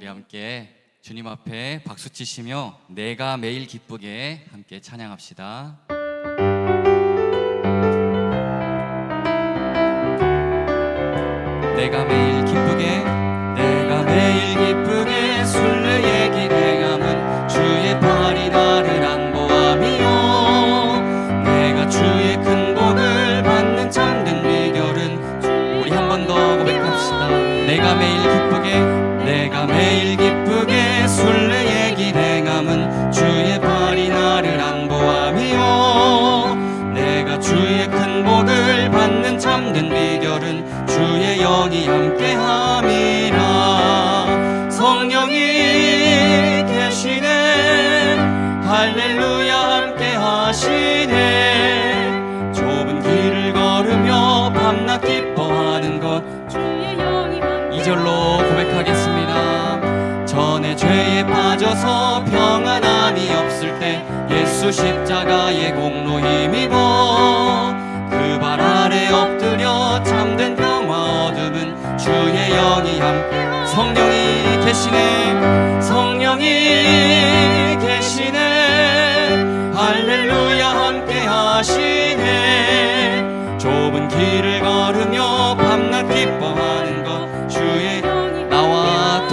우리 함께 주님 앞에 박수 치시며 내가 매일 기쁘게 함께 찬양합시다. 내가 매일 기쁘게 술래 얘기 행함은 주의 팔이 나를 안보함이요 내가 주의 큰 복을 받는 참된 비결은 우리 한 번 더 고백합시다. 내가 매일 기쁘게 술래 얘기 행함은 주의 팔이 나를 안보함이요 내가 주의 큰 복을 받는 참된 비결은 주의 영이 함께함이라. 성령이 계시네 할렐루야 함께하시네 좁은 길을 걸으며 밤낮 기뻐하는 것 주의 영이 함께. 2절로 고백하겠습니다. 전에 죄에 빠져서 평안함이 없을 때 예수 십자가의 공로 힘입어 그 발 아래 엎드려 참된 평화 얻음은 주의 영이 함께. 성령이 계시네 할렐루야 함께 하시네 좁은 길을 걸으며 밤낮 기뻐하는 것 주의 나와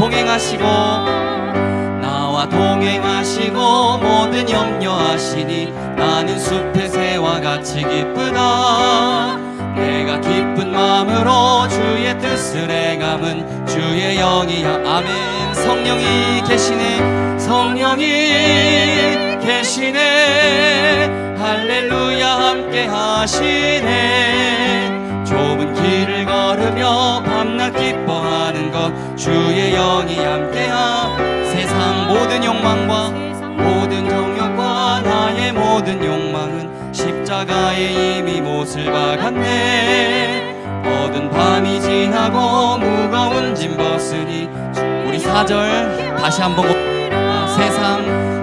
동행하시고 모든 염려하시니 나는 숲의 새와 같이 기쁘다. 내가 기쁜 마음으로 주의 뜻을 행함은 주의 영이 아멘. 성령이 계시네 할렐루야 함께 하시네 좁은 길을 걸으며 밤낮 기뻐하는 것 주의 영이 함께함. 세상 모든 욕망과 모든 정욕과 나의 모든 욕망은 십자가에 이미 못을 박았네. 어두운 밤이 지나고 무거운 짐 벗으니 우리 4절 다시 한번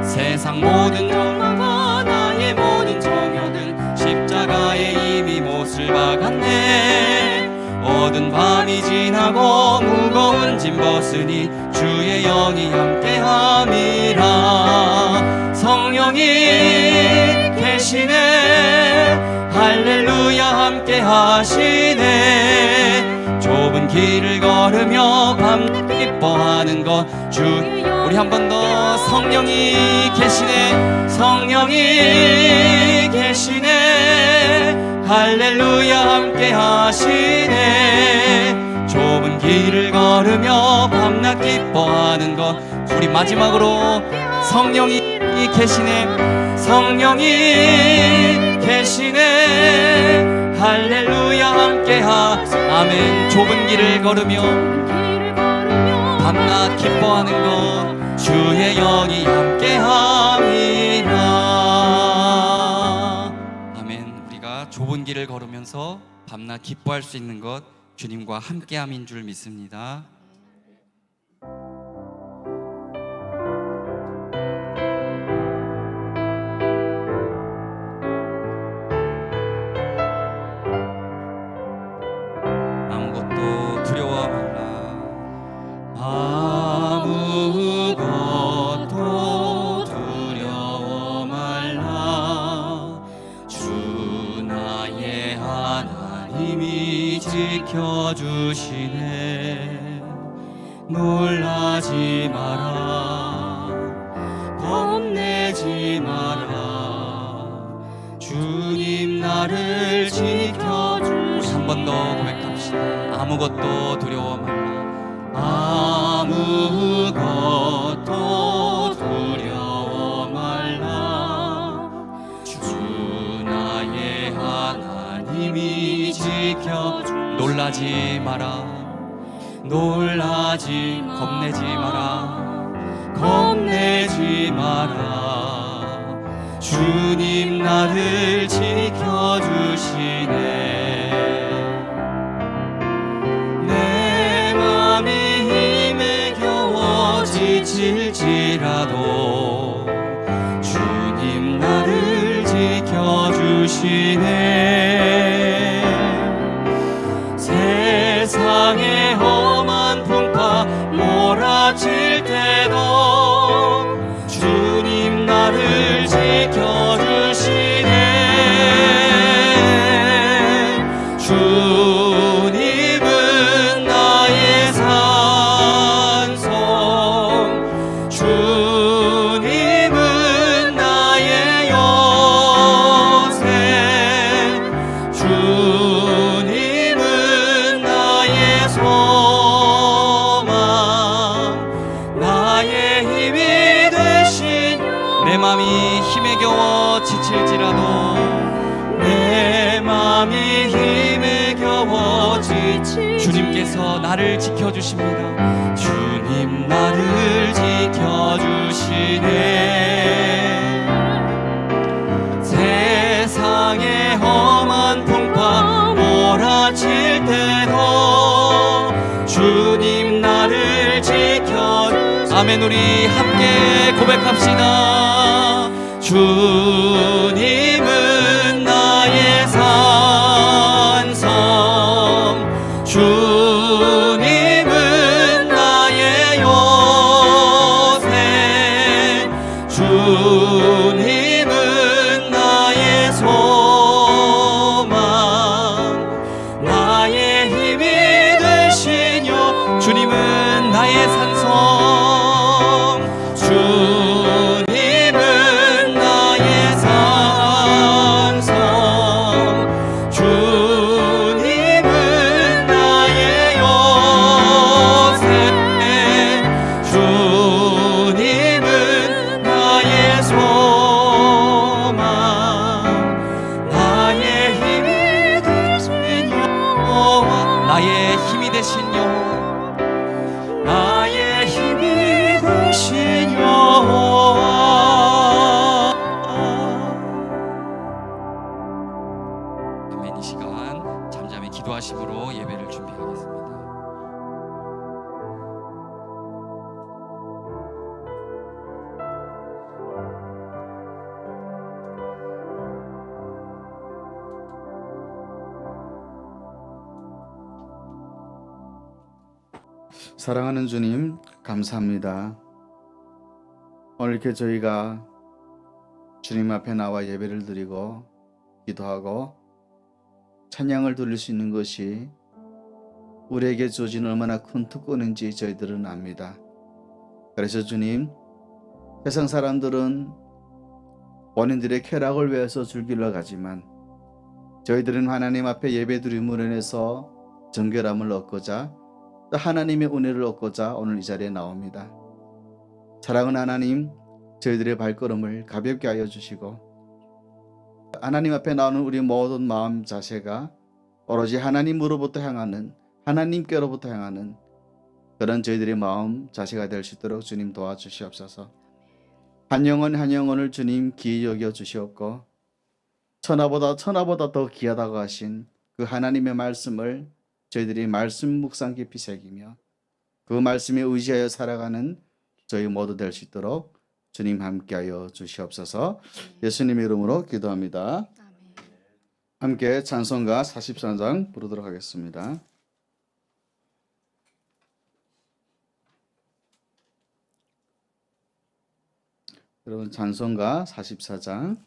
세상 모든 욕망과 나의 모든 정욕은 십자가에 이미 못을 박았네. 어두운 밤이 지나고 무거운 짐 벗으니 주의 영이 함께함이라. 성령이 계시네 할렐루야 함께 하시네 좁은 길을 걸으며 밤 기뻐하는 것 주. 우리 한 번 더 성령이 계시네 할렐루야 함께 하시네 좁은 길을 걸으며 밤낮 기뻐하는 것. 우리 마지막으로 성령이 계시네 할렐루야 함께 아멘. 좁은 길을 걸으며 밤낮 기뻐하는 것 주의 영이 함께함이라. 아멘. 우리가 좁은 길을 걸으면서 밤낮 기뻐할 수 있는 것 주님과 함께함인 줄 믿습니다. 아무것도 두려워 말라. 아무것도 두려워 말라. 주 나의 하나님이 지켜주시네. 놀라지 마라 겁내지 마라 주님 나를 지켜주시네. 우리 한 번 더 고백합시다. 아무것도 두려워 말라. 아무것도 두려워 말라. 주 나의 하나님이 지켜주. 놀라지 마라 겁내지 마라 주님 나를 지켜주시네. 내 맘이 힘에 겨워 지칠지라도 주님 나를 지켜주시네. 세상의 험한 풍파 몰아칠 때도 주님 나를 지켜주시네. 주님은 나의 산성, 주님은 나의 요새, 주님은 나의 소망, 나의 힘이 되신. 내 맘이 힘에 겨워 지칠지라도, 내 맘이 힘에 겨워 지칠, 주님께서 나를 지켜주십니다. 주님 나를 지켜주시네. 세상의 험한 풍파 몰아칠 때도 주님 나를 지켜주시네. 아멘. 우리 함께 고백합시다. 주님은 나의 산성, 주님은 나의 요새, 주님은 나의 소망, 나의 힘이 되시뇨. 주님은 나의 산성, 주님은 나의 산성, 주님은 나의 요새, 주님은 나의 소망, 나의 힘이 되신 여호와, 나의 힘이 되신 여호와, 나의 힘이 되신 여호와. 아멘. 이 시간 잠잠히 기도하심으로 예배를 준비하겠습니다. 사랑하는 주님, 감사합니다. 오늘 이렇게 저희가 주님 앞에 나와 예배를 드리고 기도하고 찬양을 드릴 수 있는 것이 우리에게 주어진 얼마나 큰 특권인지 저희들은 압니다. 그래서 주님, 세상 사람들은 본인들의 쾌락을 위해서 즐기러 가지만 저희들은 하나님 앞에 예배 드림으로 인해서 정결함을 얻고자, 또 하나님의 은혜를 얻고자 오늘 이 자리에 나옵니다. 사랑하는 하나님, 저희들의 발걸음을 가볍게 하여 주시고 하나님 앞에 나오는 우리 모든 마음 자세가 오로지 하나님으로부터 향하는, 하나님께로부터 향하는 그런 저희들의 마음 자세가 될 수 있도록 주님 도와주시옵소서. 한 영혼 한 영혼을 주님 귀히 여겨 주시옵고 천하보다 더 귀하다고 하신 그 하나님의 말씀을 저희들이 말씀 묵상 깊이 새기며 그 말씀에 의지하여 살아가는 저희 모두 될 수 있도록 주님 함께하여 주시옵소서. 예수님의 이름으로 기도합니다. 함께 찬송가 44장 부르도록 하겠습니다. 여러분, 찬송가 44장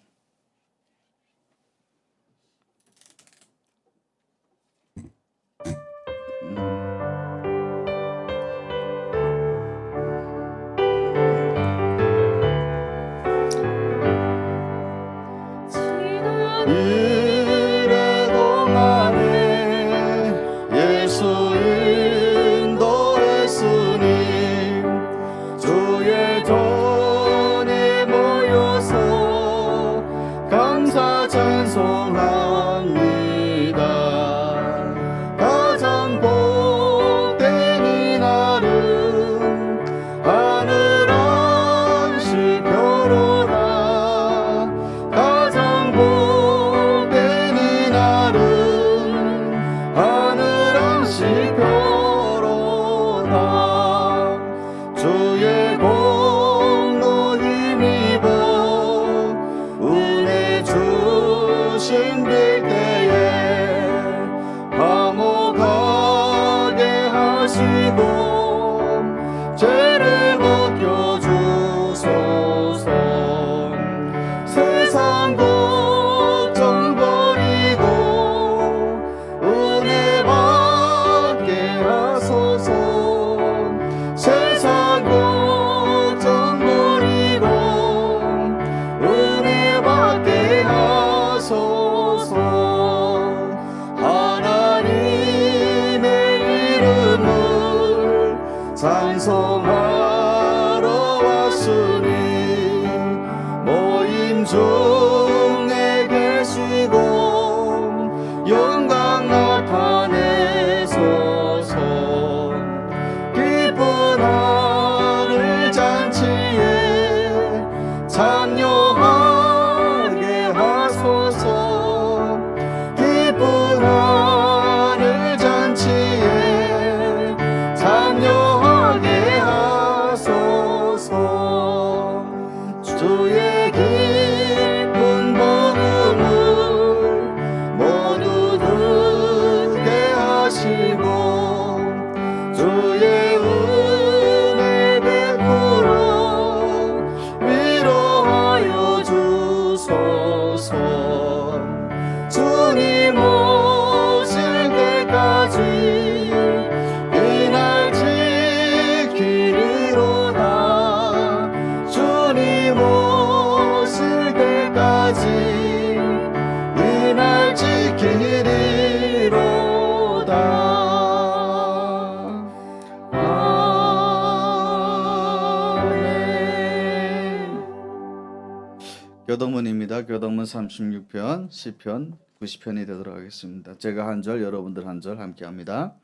주의 전에 모여서 찬송하러 왔으니 모임 중에 계시고 영광 나타내소서. 기쁜 하늘 잔치에 참여하게 하소서. 기쁜 하늘 잔치에 참여하게 하소서. 주의 기쁜 복음을 모두 듣게 하시고 주의 은혜 베풀어 위로하여 주소서. 주님 오실 때까지 이날 지키리로다. 주님 오실 때까지 이날 지키리로다. 아멘. 교동문입니다. 교동문 36편, 시편 90편이 되도록 하겠습니다. 제가 한 절, 여러분들 한 절 함께 합니다.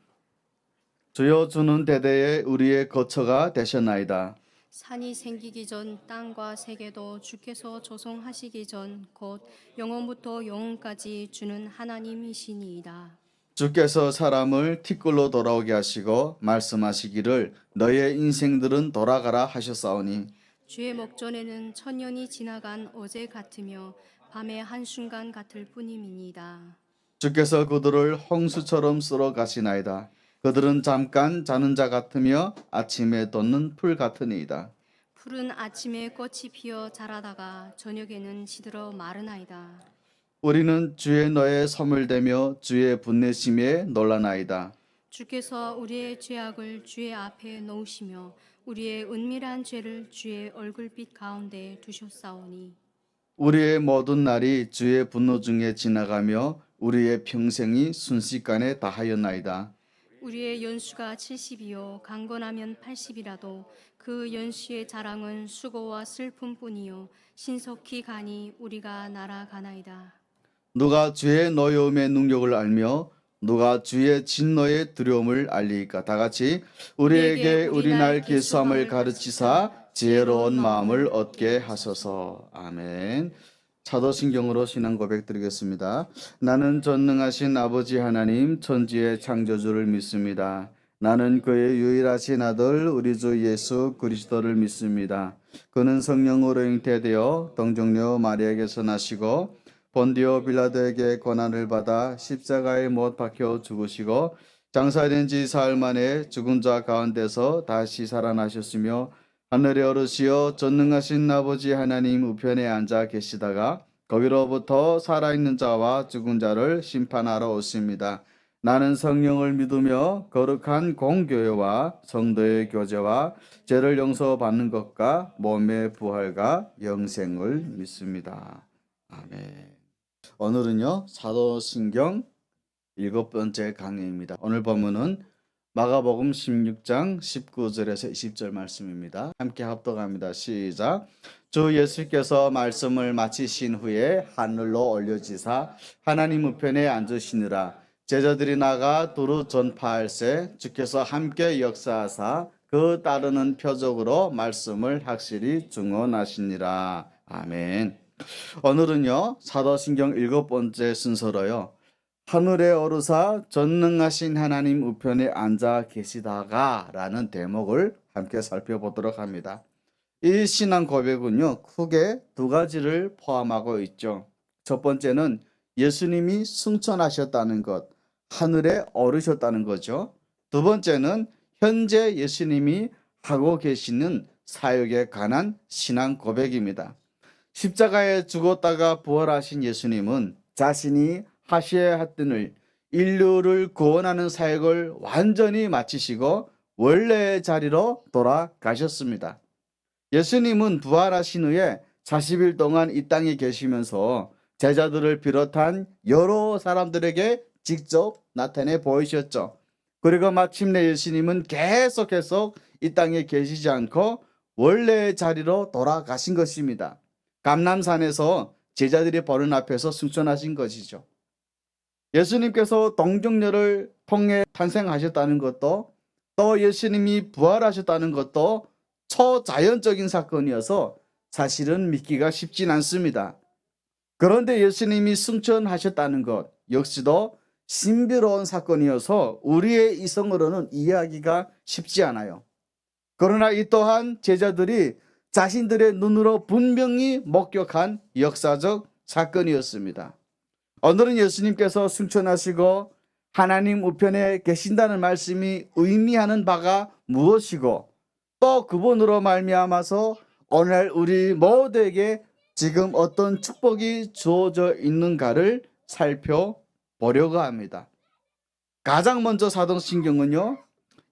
주여, 주는 대대에 우리의 거처가 되셨나이다. 산이 생기기 전 땅과 세계도 주께서 조성하시기 전 곧 영원부터 영원까지 주는 하나님이시니이다. 주께서 사람을 티끌로 돌아오게 하시고 말씀하시기를 너의 인생들은 돌아가라 하셨사오니 주의 목전에는 천년이 지나간 어제 같으며 밤의 한순간 같을 뿐임이니이다. 주께서 그들을 홍수처럼 쓸어 가시나이다. 그들은 잠깐 자는 자 같으며 아침에 돋는 풀 같으니이다. 푸른 아침에 꽃이 피어 자라다가 저녁에는 시들어 마르나이다. 우리는 주의 너에 소멸되며 주의 분내심에 놀라나이다. 주께서 우리의 죄악을 주의 앞에 놓으시며 우리의 은밀한 죄를 주의 얼굴빛 가운데 두셨사오니 우리의 모든 날이 주의 분노 중에 지나가며 우리의 평생이 순식간에 다하였나이다. 우리의 연수가 70이요 강건하면 80이라도 그 연수의 자랑은 수고와 슬픔뿐이요 신속히 가니 우리가 날아가나이다. 누가 주의 노여움의 능력을 알며 누가 주의 진노의 두려움을 알리까. 다 같이 우리에게 우리날 기수함을 가르치사 지혜로운 마음을 얻게 하소서. 아멘. 사도신경으로 신앙 고백 드리겠습니다. 나는 전능하신 아버지 하나님 천지의 창조주를 믿습니다. 나는 그의 유일하신 아들 우리 주 예수 그리스도를 믿습니다. 그는 성령으로 잉태되어 동정녀 마리아에게서 나시고 본디오 빌라도에게 고난을 받아 십자가에 못 박혀 죽으시고 장사된 지 사흘 만에 죽은 자 가운데서 다시 살아나셨으며 하늘에 오르시어 전능하신 아버지 하나님 우편에 앉아 계시다가 거기로부터 살아있는 자와 죽은 자를 심판하러 오십니다. 나는 성령을 믿으며 거룩한 공교회와 성도의 교제와 죄를 용서받는 것과 몸의 부활과 영생을 믿습니다. 아멘. 오늘은요 사도신경 7번째 강의입니다. 오늘 본문은 마가복음 16장 19절에서 20절 말씀입니다. 함께 합독합니다. 시작. 주 예수께서 말씀을 마치신 후에 하늘로 올려지사 하나님 우편에 앉으시니라. 제자들이 나가 두루 전파할세 주께서 함께 역사하사 그 따르는 표적으로 말씀을 확실히 증언하시니라. 아멘. 오늘은요 사도신경 7번째 순서로요 하늘에 오르사 전능하신 하나님 우편에 앉아 계시다가 라는 대목을 함께 살펴보도록 합니다. 이 신앙 고백은요 크게 두 가지를 포함하고 있죠. 첫 번째는 예수님이 승천하셨다는 것, 하늘에 오르셨다는 거죠. 두 번째는 현재 예수님이 하고 계시는 사역에 관한 신앙 고백입니다. 십자가에 죽었다가 부활하신 예수님은 자신이 하셔야 했던 일, 인류를 구원하는 사역을 완전히 마치시고 원래의 자리로 돌아가셨습니다. 예수님은 부활하신 후에 40일 동안 이 땅에 계시면서 제자들을 비롯한 여러 사람들에게 직접 나타내 보이셨죠. 그리고 마침내 예수님은 계속 이 땅에 계시지 않고 원래의 자리로 돌아가신 것입니다. 감람산에서 제자들이 보는 앞에서 승천하신 것이죠. 예수님께서 동정녀를 통해 탄생하셨다는 것도, 또 예수님이 부활하셨다는 것도 초자연적인 사건이어서 사실은 믿기가 쉽진 않습니다. 그런데 예수님이 승천하셨다는 것 역시도 신비로운 사건이어서 우리의 이성으로는 이해하기가 쉽지 않아요. 그러나 이 또한 제자들이 자신들의 눈으로 분명히 목격한 역사적 사건이었습니다. 오늘은 예수님께서 승천하시고 하나님 우편에 계신다는 말씀이 의미하는 바가 무엇이고, 또 그분으로 말미암아서 오늘 우리 모두에게 지금 어떤 축복이 주어져 있는가를 살펴보려고 합니다. 가장 먼저 사도신경은요,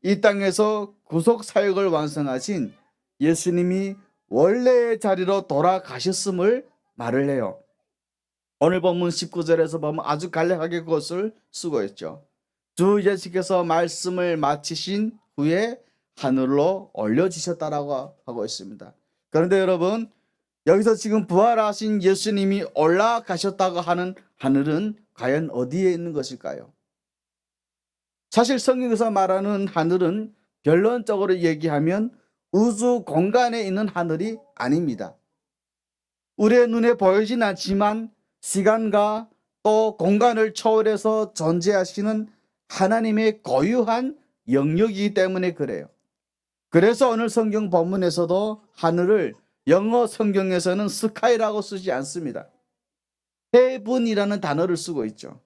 이 땅에서 구속 사역을 완성하신 예수님이 원래의 자리로 돌아가셨음을 말을 해요. 오늘 본문 19절에서 보면 아주 간략하게 그것을 쓰고 있죠. 주 예수께서 말씀을 마치신 후에 하늘로 올려지셨다라고 하고 있습니다. 그런데 여러분, 여기서 지금 부활하신 예수님이 올라가셨다고 하는 하늘은 과연 어디에 있는 것일까요? 사실 성경에서 말하는 하늘은 결론적으로 얘기하면 우주 공간에 있는 하늘이 아닙니다. 우리의 눈에 보이진 않지만 시간과 또 공간을 초월해서 존재하시는 하나님의 고유한 영역이기 때문에 그래요. 그래서 오늘 성경 본문에서도 하늘을 영어 성경에서는 스카이라고 쓰지 않습니다. 헤븐이라는 단어를 쓰고 있죠.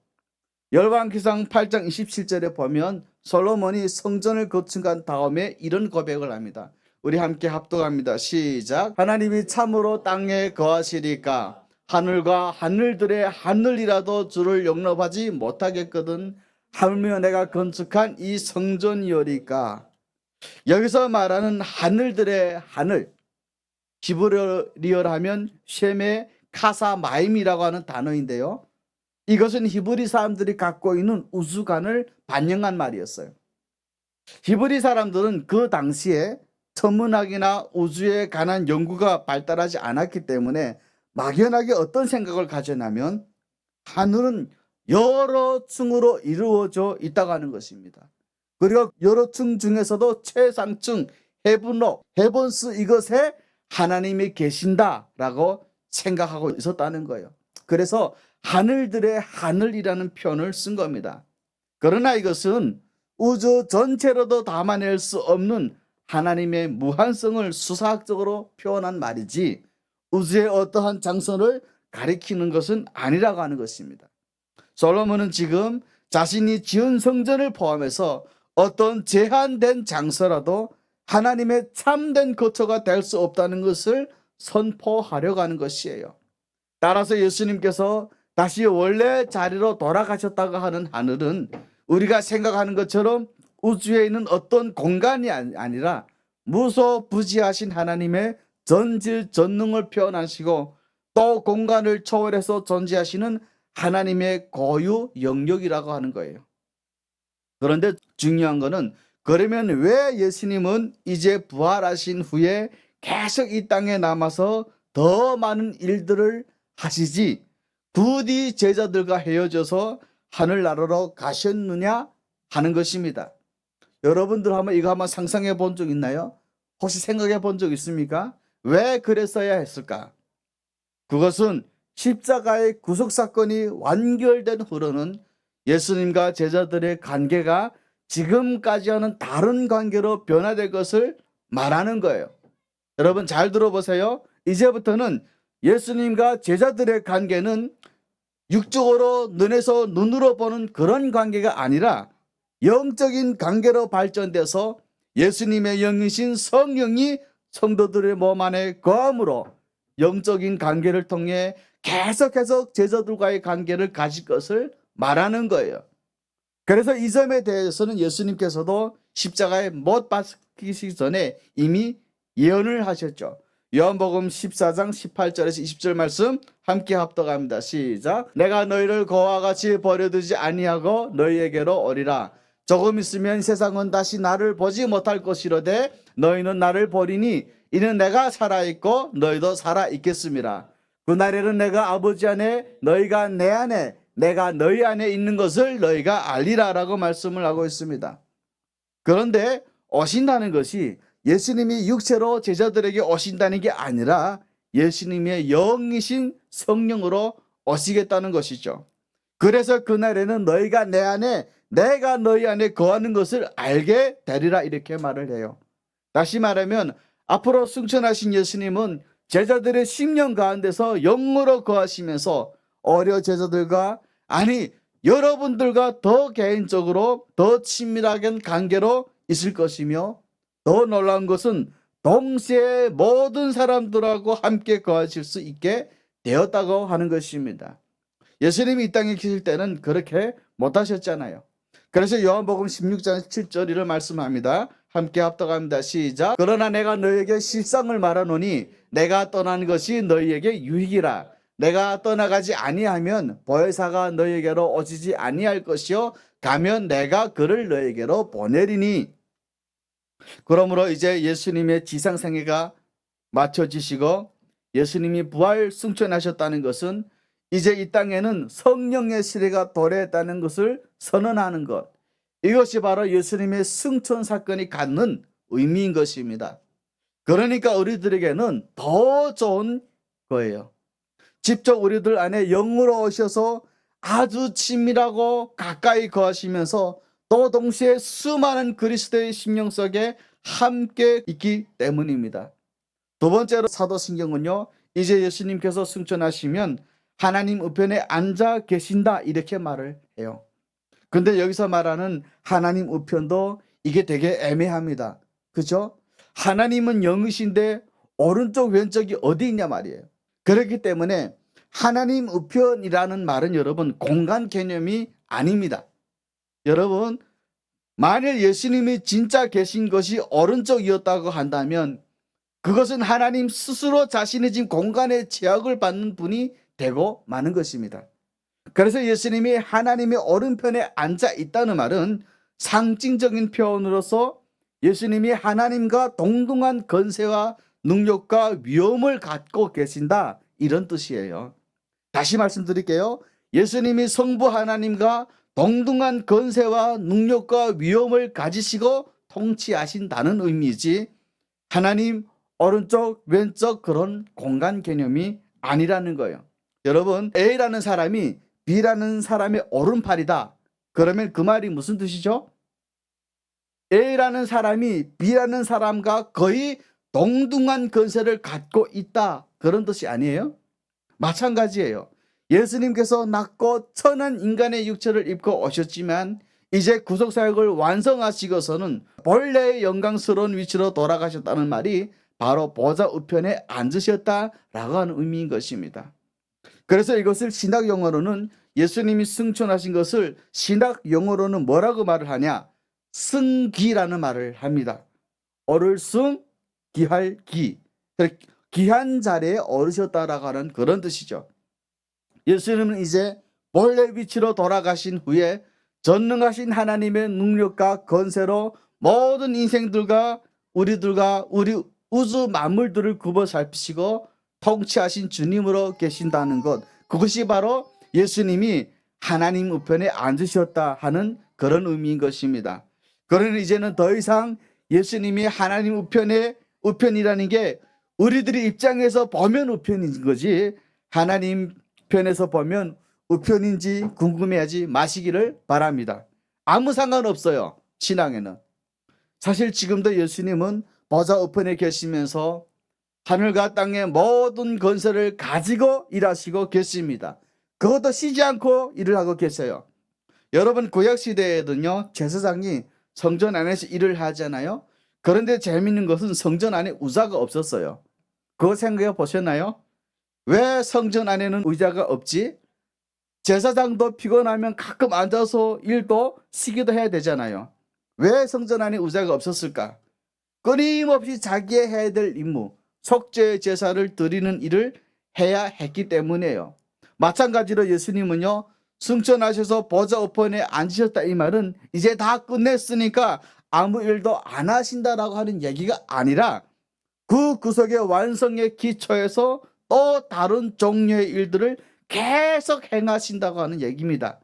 열왕기상 8장 27절에 보면 솔로몬이 성전을 건축한 다음에 이런 고백을 합니다. 우리 함께 합독합니다. 시작. 하나님이 참으로 땅에 거하시리까 하늘과 하늘들의 하늘이라도 주를 용납하지 못하겠거든 하물며 내가 건축한 이 성전이오리까. 여기서 말하는 하늘들의 하늘, 히브리어로 하면 쉐메 카사마임이라고 하는 단어인데요, 이것은 히브리 사람들이 갖고 있는 우주관을 반영한 말이었어요. 히브리 사람들은 그 당시에 천문학이나 우주에 관한 연구가 발달하지 않았기 때문에 막연하게 어떤 생각을 가졌냐면 하늘은 여러 층으로 이루어져 있다고 하는 것입니다. 그리고 여러 층 중에서도 최상층 헤븐스 이것에 하나님이 계신다라고 생각하고 있었다는 거예요. 그래서 하늘들의 하늘이라는 표현을 쓴 겁니다. 그러나 이것은 우주 전체로도 담아낼 수 없는 하나님의 무한성을 수사학적으로 표현한 말이지 우주의 어떠한 장소를 가리키는 것은 아니라고 하는 것입니다. 솔로몬은 지금 자신이 지은 성전을 포함해서 어떤 제한된 장소라도 하나님의 참된 거처가 될 수 없다는 것을 선포하려고 하는 것이에요. 따라서 예수님께서 다시 원래 자리로 돌아가셨다고 하는 하늘은 우리가 생각하는 것처럼 우주에 있는 어떤 공간이 아니라 무소부지하신 하나님의 전질전능을 표현하시고 또 공간을 초월해서 존재하시는 하나님의 고유 영역이라고 하는 거예요. 그런데 중요한 거는 그러면 왜 예수님은 이제 부활하신 후에 계속 이 땅에 남아서 더 많은 일들을 하시지 부디 제자들과 헤어져서 하늘나라로 가셨느냐 하는 것입니다. 여러분들 이거 한번 상상해 본 적 있나요? 혹시 생각해 본 적 있습니까? 왜 그랬어야 했을까? 그것은 십자가의 구속사건이 완결된 후로는 예수님과 제자들의 관계가 지금까지와는 다른 관계로 변화될 것을 말하는 거예요. 여러분 잘 들어보세요. 이제부터는 예수님과 제자들의 관계는 육적으로 눈에서 눈으로 보는 그런 관계가 아니라 영적인 관계로 발전돼서 예수님의 영이신 성령이 성도들의 몸 안에 거함으로 영적인 관계를 통해 계속해서 제자들과의 관계를 가질 것을 말하는 거예요. 그래서 이 점에 대해서는 예수님께서도 십자가에 못 박히시기 전에 이미 예언을 하셨죠. 요한복음 14장 18절에서 20절 말씀 함께 합독합니다. 시작. 내가 너희를 고와 같이 버려두지 아니하고 너희에게로 오리라. 조금 있으면 세상은 다시 나를 보지 못할 것이로되 너희는 나를 보리니 이는 내가 살아있고 너희도 살아있겠음이라. 그날에는 내가 아버지 안에 너희가 내 안에 내가 너희 안에 있는 것을 너희가 알리라 라고 말씀을 하고 있습니다. 그런데 오신다는 것이 예수님이 육체로 제자들에게 오신다는 게 아니라 예수님의 영이신 성령으로 오시겠다는 것이죠. 그래서 그날에는 너희가 내 안에 내가 너희 안에 거하는 것을 알게 되리라 이렇게 말을 해요. 다시 말하면 앞으로 승천하신 예수님은 제자들의 심령 가운데서 영으로 거하시면서 어려 제자들과 아니 여러분들과 더 개인적으로 더 친밀하게 관계로 있을 것이며 더 놀라운 것은 동시에 모든 사람들하고 함께 거하실 수 있게 되었다고 하는 것입니다. 예수님이 이 땅에 계실 때는 그렇게 못하셨잖아요. 그래서 요한복음 16장 7절 이를 말씀합니다. 함께 합독합니다. 시작. 그러나 내가 너희에게 실상을 말하노니 내가 떠난 것이 너희에게 유익이라. 내가 떠나가지 아니하면 보혜사가 너희에게로 오시지 아니할 것이요 가면 내가 그를 너희에게로 보내리니. 그러므로 이제 예수님의 지상생애가 마쳐지시고 예수님이 부활 승천하셨다는 것은 이제 이 땅에는 성령의 시대가 도래했다는 것을 선언하는 것, 이것이 바로 예수님의 승천 사건이 갖는 의미인 것입니다. 그러니까 우리들에게는 더 좋은 거예요. 직접 우리들 안에 영으로 오셔서 아주 친밀하고 가까이 거하시면서 또 동시에 수많은 그리스도의 심령 속에 함께 있기 때문입니다. 두 번째로 사도신경은요, 이제 예수님께서 승천하시면 하나님 우편에 앉아 계신다 이렇게 말을 해요. 근데 여기서 말하는 하나님 우편도 이게 되게 애매합니다. 그죠? 하나님은 영이신데 오른쪽 왼쪽이 어디 있냐 말이에요. 그렇기 때문에 하나님 우편이라는 말은 여러분 공간 개념이 아닙니다. 여러분 만일 예수님이 진짜 계신 것이 오른쪽이었다고 한다면 그것은 하나님 스스로 자신의 지금 공간에 제약을 받는 분이 되고 마는 것입니다. 그래서 예수님이 하나님의 오른편에 앉아 있다는 말은 상징적인 표현으로서 예수님이 하나님과 동등한 권세와 능력과 위엄을 갖고 계신다 이런 뜻이에요. 다시 말씀드릴게요. 예수님이 성부 하나님과 동등한 권세와 능력과 위엄을 가지시고 통치하신다는 의미이지 하나님 오른쪽 왼쪽 그런 공간 개념이 아니라는 거예요. 여러분 A라는 사람이 B라는 사람의 오른팔이다. 그러면 그 말이 무슨 뜻이죠? A라는 사람이 B라는 사람과 거의 동등한 권세를 갖고 있다. 그런 뜻이 아니에요? 마찬가지예요. 예수님께서 낮고 천한 인간의 육체를 입고 오셨지만 이제 구속사역을 완성하시고서는 본래의 영광스러운 위치로 돌아가셨다는 말이 바로 보좌 우편에 앉으셨다라고 하는 의미인 것입니다. 그래서 이것을 신학 용어로는 예수님이 승천하신 것을 신학 용어로는 뭐라고 말을 하냐? 승기라는 말을 합니다. 오를 승, 기할 기. 귀한 자리에 오르셨다라고 하는 그런 뜻이죠. 예수님은 이제 본래 위치로 돌아가신 후에 전능하신 하나님의 능력과 권세로 모든 인생들과 우리들과 우리 우주 만물들을 굽어 살피시고 통치하신 주님으로 계신다는 것, 그것이 바로 예수님이 하나님 우편에 앉으셨다 하는 그런 의미인 것입니다. 그러니 이제는 더 이상 예수님이 하나님 우편이라는 게 우리들이 입장에서 보면 우편인 거지 하나님 편에서 보면 우편인지 궁금해하지 마시기를 바랍니다. 아무 상관없어요. 신앙에는. 사실 지금도 예수님은 보좌 우편에 계시면서 하늘과 땅의 모든 권세를 가지고 일하시고 계십니다. 그것도 쉬지 않고 일을 하고 계세요. 여러분 구약시대에는요 제사장이 성전 안에서 일을 하잖아요. 그런데 재미있는 것은 성전 안에 의자가 없었어요. 그거 생각해 보셨나요? 왜 성전 안에는 의자가 없지? 제사장도 피곤하면 가끔 앉아서 일도 쉬기도 해야 되잖아요. 왜 성전 안에 의자가 없었을까? 끊임없이 자기의 해야 될 임무, 속죄의 제사를 드리는 일을 해야 했기 때문이에요. 마찬가지로 예수님은요 승천하셔서 보좌 우편에 앉으셨다 이 말은 이제 다 끝냈으니까 아무 일도 안 하신다라고 하는 얘기가 아니라 그 구속의 완성의 기초에서 또 다른 종류의 일들을 계속 행하신다고 하는 얘기입니다.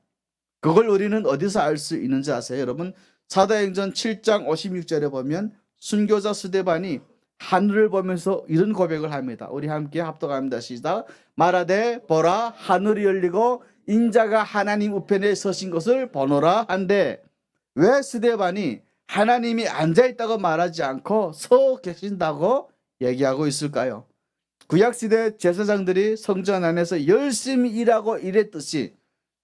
그걸 우리는 어디서 알 수 있는지 아세요? 여러분, 사도행전 7장 56절에 보면 순교자 스데반이 하늘을 보면서 이런 고백을 합니다. 우리 함께 합독합니다. 시작. 말하되 보라 하늘이 열리고 인자가 하나님 우편에 서신 것을 보노라 한데, 왜 스데반이 하나님이 앉아있다고 말하지 않고 서 계신다고 얘기하고 있을까요? 구약시대 제사장들이 성전 안에서 열심히 일하고 일했듯이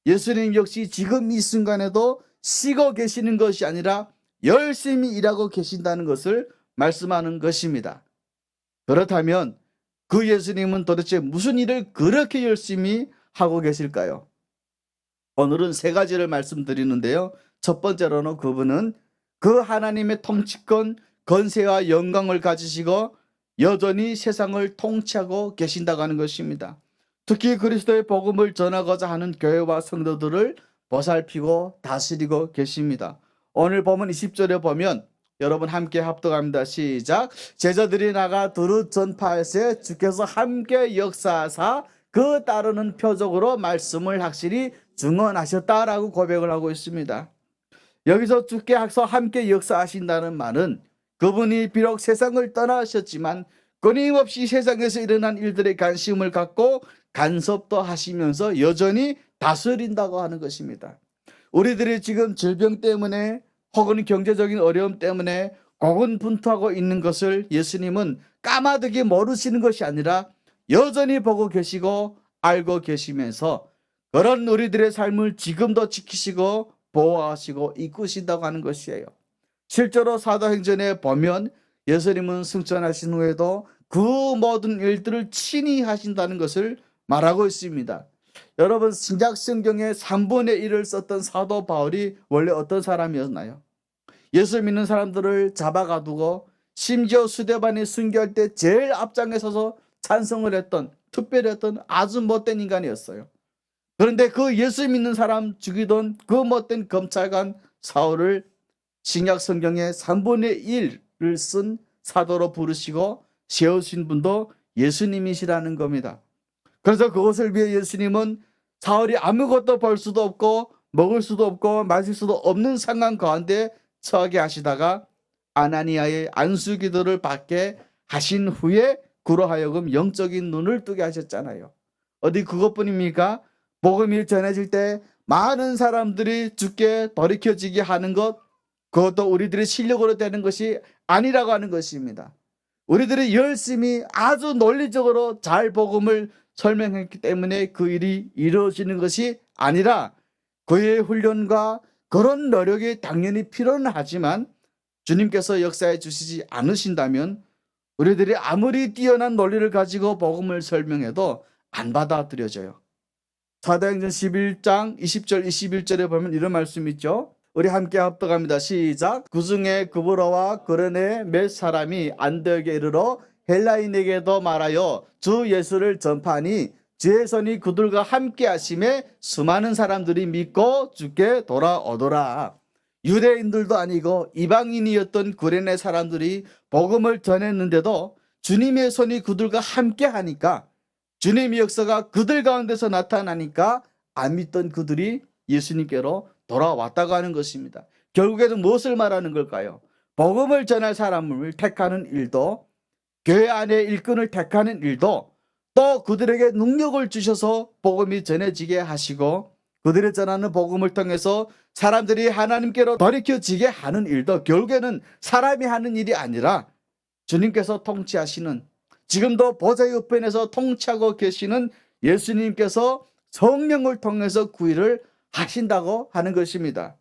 예수님 역시 지금 이 순간에도 쉬고 계시는 것이 아니라 열심히 일하고 계신다는 것을 말씀하는 것입니다. 그렇다면 그 예수님은 도대체 무슨 일을 그렇게 열심히 하고 계실까요? 오늘은 세 가지를 말씀드리는데요. 첫 번째로는 그분은 그 하나님의 통치권, 권세와 영광을 가지시고 여전히 세상을 통치하고 계신다고 하는 것입니다. 특히 그리스도의 복음을 전하고자 하는 교회와 성도들을 보살피고 다스리고 계십니다. 오늘 본문 20절에 보면 여러분 함께 합독합니다. 시작. 제자들이 나가 두루 전파할세 주께서 함께 역사하사 그 따르는 표적으로 말씀을 확실히 증언하셨다라고 고백을 하고 있습니다. 여기서 주께서 함께 역사하신다는 말은 그분이 비록 세상을 떠나셨지만 끊임없이 세상에서 일어난 일들에 관심을 갖고 간섭도 하시면서 여전히 다스린다고 하는 것입니다. 우리들이 지금 질병 때문에 혹은 경제적인 어려움 때문에 고군분투하고 있는 것을 예수님은 까마득히 모르시는 것이 아니라 여전히 보고 계시고 알고 계시면서 그런 우리들의 삶을 지금도 지키시고 보호하시고 이끄신다고 하는 것이에요. 실제로 사도행전에 보면 예수님은 승천하신 후에도 그 모든 일들을 친히 하신다는 것을 말하고 있습니다. 여러분, 신약 성경의 3분의 1을 썼던 사도 바울이 원래 어떤 사람이었나요? 예수 믿는 사람들을 잡아가두고 심지어 스데반이 순교할 때 제일 앞장에 서서 찬성을 했던, 특별했던 아주 못된 인간이었어요. 그런데 그 예수 믿는 사람 죽이던 그 못된 검찰관 사울을 신약 성경의 3분의 1을 쓴 사도로 부르시고 세우신 분도 예수님이시라는 겁니다. 그래서 그것을 위해 예수님은 사울이 아무것도 볼 수도 없고 먹을 수도 없고 마실 수도 없는 상황 가운데 처하게 하시다가 아나니아의 안수기도를 받게 하신 후에 그로 하여금 영적인 눈을 뜨게 하셨잖아요. 어디 그것뿐입니까? 복음이 전해질 때 많은 사람들이 주께 돌이켜지게 하는 것, 그것도 우리들의 실력으로 되는 것이 아니라고 하는 것입니다. 우리들이 열심히 아주 논리적으로 잘 복음을 설명했기 때문에 그 일이 이루어지는 것이 아니라 그의 훈련과 그런 노력이 당연히 필요는 하지만 주님께서 역사해 주시지 않으신다면 우리들이 아무리 뛰어난 논리를 가지고 복음을 설명해도 안 받아들여져요. 사도행전 11장 20절 21절에 보면 이런 말씀이 있죠. 우리 함께 합독합니다. 시작. 그중에 구브로와 그레네 몇 사람이 안디옥에 이르러 헬라인에게도 말하여 주 예수를 전파하니 주의 손이 그들과 함께 하심에 수많은 사람들이 믿고 주께 돌아오더라. 유대인들도 아니고 이방인이었던 구레네 사람들이 복음을 전했는데도 주님의 손이 그들과 함께 하니까, 주님의 역사가 그들 가운데서 나타나니까 안 믿던 그들이 예수님께로 돌아왔다고 하는 것입니다. 결국에는 무엇을 말하는 걸까요? 복음을 전할 사람을 택하는 일도, 교회 안에 일꾼을 택하는 일도, 또 그들에게 능력을 주셔서 복음이 전해지게 하시고 그들이 전하는 복음을 통해서 사람들이 하나님께로 돌이켜지게 하는 일도 결국에는 사람이 하는 일이 아니라 주님께서 통치하시는, 지금도 보좌의 우편에서 통치하고 계시는 예수님께서 성령을 통해서 그 일을 하신다고 하는 것입니다.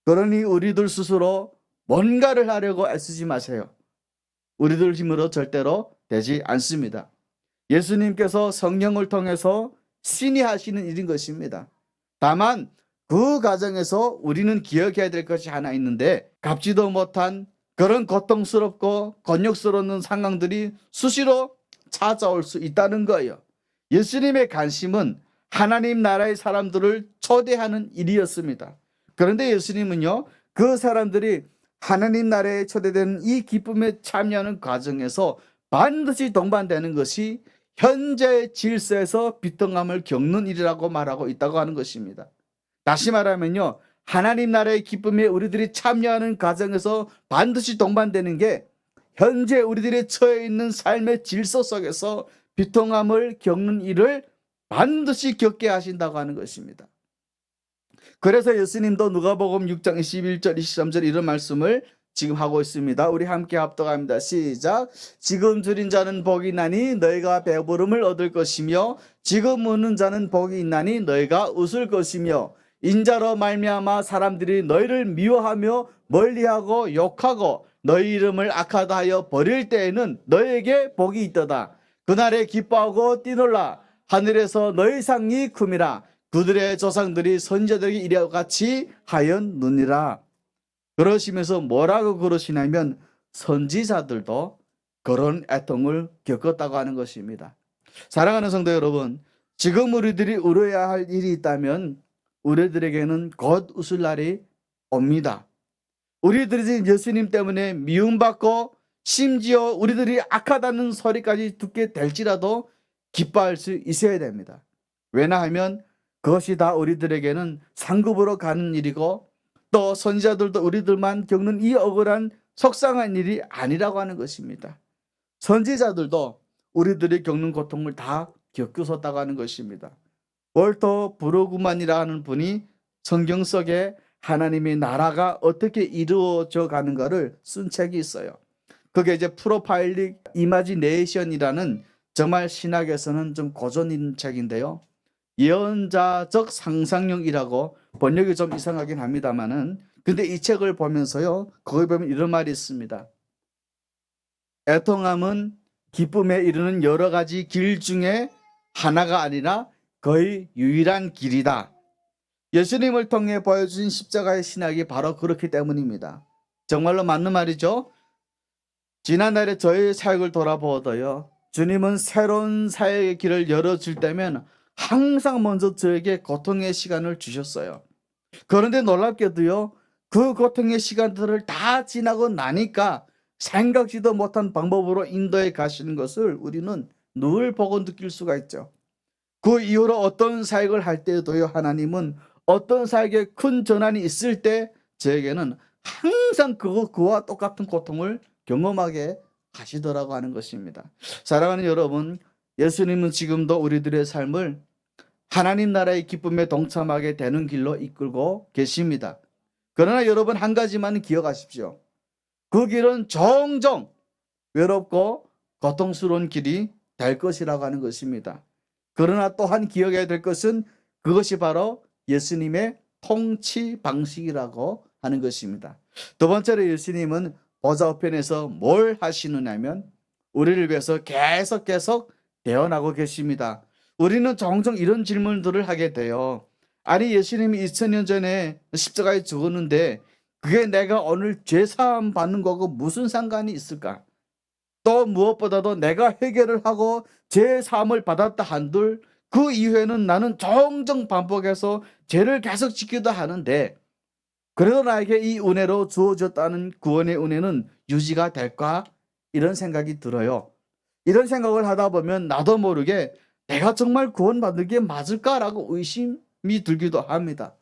그러니 우리들 스스로 뭔가를 하려고 애쓰지 마세요. 우리들 힘으로 절대로 되지 않습니다. 예수님께서 성령을 통해서 신이 하시는 일인 것입니다. 다만 그 과정에서 우리는 기억해야 될 것이 하나 있는데, 갚지도 못한 그런 고통스럽고 곤욕스러운 상황들이 수시로 찾아올 수 있다는 거예요. 예수님의 관심은 하나님 나라의 사람들을 초대하는 일이었습니다. 그런데 예수님은요, 그 사람들이 하나님 나라에 초대되는 이 기쁨에 참여하는 과정에서 반드시 동반되는 것이 현재의 질서에서 비통함을 겪는 일이라고 말하고 있다고 하는 것입니다. 다시 말하면요, 하나님 나라의 기쁨에 우리들이 참여하는 과정에서 반드시 동반되는 게 현재 우리들이 처해 있는 삶의 질서 속에서 비통함을 겪는 일을 반드시 겪게 하신다고 하는 것입니다. 그래서 예수님도 누가복음 6장 21절 23절 이런 말씀을 지금 하고 있습니다. 우리 함께 합독합니다. 시작. 지금 줄인 자는 복이 있나니 너희가 배부름을 얻을 것이며 지금 우는 자는 복이 있나니 너희가 웃을 것이며 인자로 말미암아 사람들이 너희를 미워하며 멀리하고 욕하고 너희 이름을 악하다 하여 버릴 때에는 너희에게 복이 있도다. 그날에 기뻐하고 뛰놀라. 하늘에서 너희 상이 큼이라. 그들의 조상들이 선지자들에게 이와 같이 하였느니라. 그러시면서 뭐라고 그러시냐면 선지자들도 그런 애통을 겪었다고 하는 것입니다. 사랑하는 성도 여러분, 지금 우리들이 울어야 할 일이 있다면 우리들에게는 곧 웃을 날이 옵니다. 우리들이 예수님 때문에 미움받고 심지어 우리들이 악하다는 소리까지 듣게 될지라도 기뻐할 수 있어야 됩니다. 왜냐하면 그것이 다 우리들에게는 상급으로 가는 일이고 또 선지자들도 우리들만 겪는 이 억울한 속상한 일이 아니라고 하는 것입니다. 선지자들도 우리들이 겪는 고통을 다 겪으셨다고 하는 것입니다. 월터 브로그만이라 하는 분이 성경 속에 하나님의 나라가 어떻게 이루어져 가는가를 쓴 책이 있어요. 그게 이제 프로파일링 이마지네이션이라는 정말 신학에서는 좀 고전인 책인데요. 예언자적 상상력이라고 번역이 좀 이상하긴 합니다만은 근데 이 책을 보면서요, 거기 보면 이런 말이 있습니다. 애통함은 기쁨에 이르는 여러 가지 길 중에 하나가 아니라 거의 유일한 길이다. 예수님을 통해 보여준 십자가의 신학이 바로 그렇기 때문입니다. 정말로 맞는 말이죠. 지난날에 저의 사역을 돌아보아도요, 주님은 새로운 사역의 길을 열어줄 때면 항상 먼저 저에게 고통의 시간을 주셨어요. 그런데 놀랍게도요, 그 고통의 시간들을 다 지나고 나니까 생각지도 못한 방법으로 인도해 가시는 것을 우리는 늘 보고 느낄 수가 있죠. 그 이후로 어떤 사역을 할 때도요, 하나님은 어떤 사역에 큰 전환이 있을 때 저에게는 항상 그와 똑같은 고통을 경험하게 하시더라고 하는 것입니다. 사랑하는 여러분, 예수님은 지금도 우리들의 삶을 하나님 나라의 기쁨에 동참하게 되는 길로 이끌고 계십니다. 그러나 여러분, 한 가지만 기억하십시오. 그 길은 종종 외롭고 고통스러운 길이 될 것이라고 하는 것입니다. 그러나 또한 기억해야 될 것은 그것이 바로 예수님의 통치 방식이라고 하는 것입니다. 두 번째로 예수님은 보좌 우편에서 뭘 하시느냐면 우리를 위해서 계속 대언하고 계십니다. 우리는 종종 이런 질문들을 하게 돼요. 아니, 예수님이 2000년 전에 십자가에 죽었는데 그게 내가 오늘 죄사함 받는 거고 무슨 상관이 있을까? 또 무엇보다도 내가 해결을 하고 죄사함을 받았다 한들 그 이후에는 나는 종종 반복해서 죄를 계속 짓기도 하는데 그래도 나에게 이 은혜로 주어졌다는 구원의 은혜는 유지가 될까? 이런 생각이 들어요. 이런 생각을 하다 보면 나도 모르게 내가 정말 구원받는 게 맞을까라고 의심이 들기도 합니다.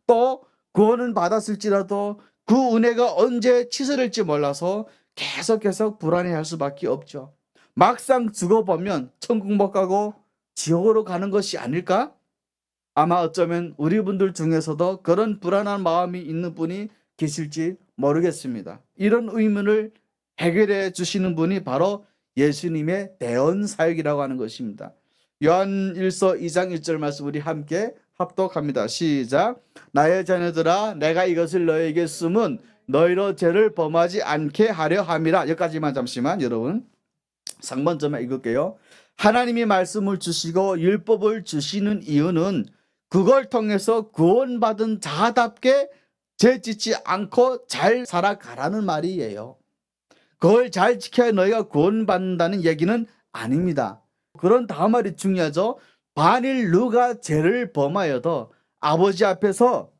또 구원은 받았을지라도 그 은혜가 언제 치설할지 몰라서 계속 불안해할 수밖에 없죠. 막상 죽어보면 천국 못 가고 지옥으로 가는 것이 아닐까? 아마 어쩌면 우리 분들 중에서도 그런 불안한 마음이 있는 분이 계실지 모르겠습니다. 이런 의문을 해결해 주시는 분이 바로 예수님의 대언 사역이라고 하는 것입니다. 요한 1서 2장 1절 말씀 우리 함께 합독합니다. 시작. 나의 자녀들아, 내가 이것을 너에게 쓰면 너희로 죄를 범하지 않게 하려 함이라. 여기까지만 잠시만 여러분. 상반절만 읽을게요. 하나님이 말씀을 주시고 율법을 주시는 이유는 그걸 통해서 구원받은 자답게 죄 짓지 않고 잘 살아가라는 말이에요. 그걸 잘 지켜야 너희가 구원받는다는 얘기는 아닙니다. 그런 다음 말이 중요하죠. 만일 누가 죄를 범하여도 아버지 앞에서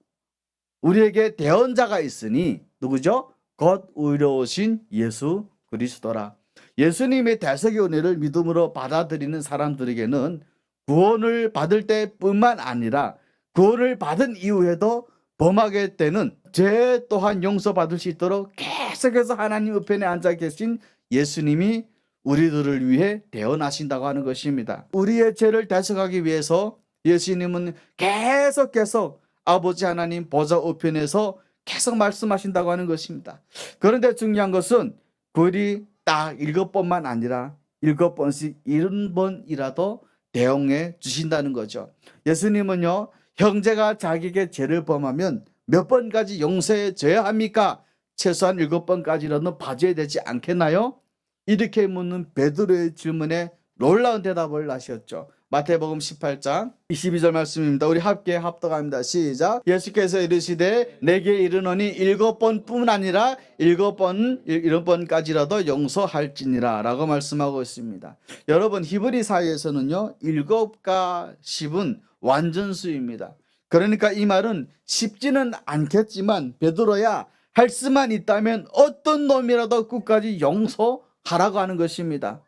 우리에게 대언자가 있으니 누구죠? 곧 의로우신 예수 그리스도라. 예수님의 대속의 은혜를 믿음으로 받아들이는 사람들에게는 구원을 받을 때뿐만 아니라 구원을 받은 이후에도 범하게 되는 죄 또한 용서받을 수 있도록 계속해서 하나님 우편에 앉아 계신 예수님이 우리들을 위해 대언하신다고 하는 것입니다. 우리의 죄를 대속하기 위해서 예수님은 계속 아버지 하나님 보좌 우편에서 계속 말씀하신다고 하는 것입니다. 그런데 중요한 것은 글이 딱 7번만 아니라 7번씩 70번이라도 대응해 주신다는 거죠. 예수님은요, 형제가 자기에게 죄를 범하면 몇 번까지 용서해 줘야 합니까? 최소한 7번까지라도 봐줘야 되지 않겠나요? 이렇게 묻는 베드로의 질문에 놀라운 대답을 하셨죠. 마태복음 18장 22절 말씀입니다. 우리 함께 합독합니다. 시작. 예수께서 이르시되 내게 이르노니 7번뿐 아니라 7번까지라도 용서할지니라 라고 말씀하고 있습니다. 여러분, 히브리 사회에서는요, 7과 10은 완전수입니다. 그러니까 이 말은 쉽지는 않겠지만 베드로야, 할 수만 있다면 어떤 놈이라도 끝까지 용서하라고 하는 것입니다.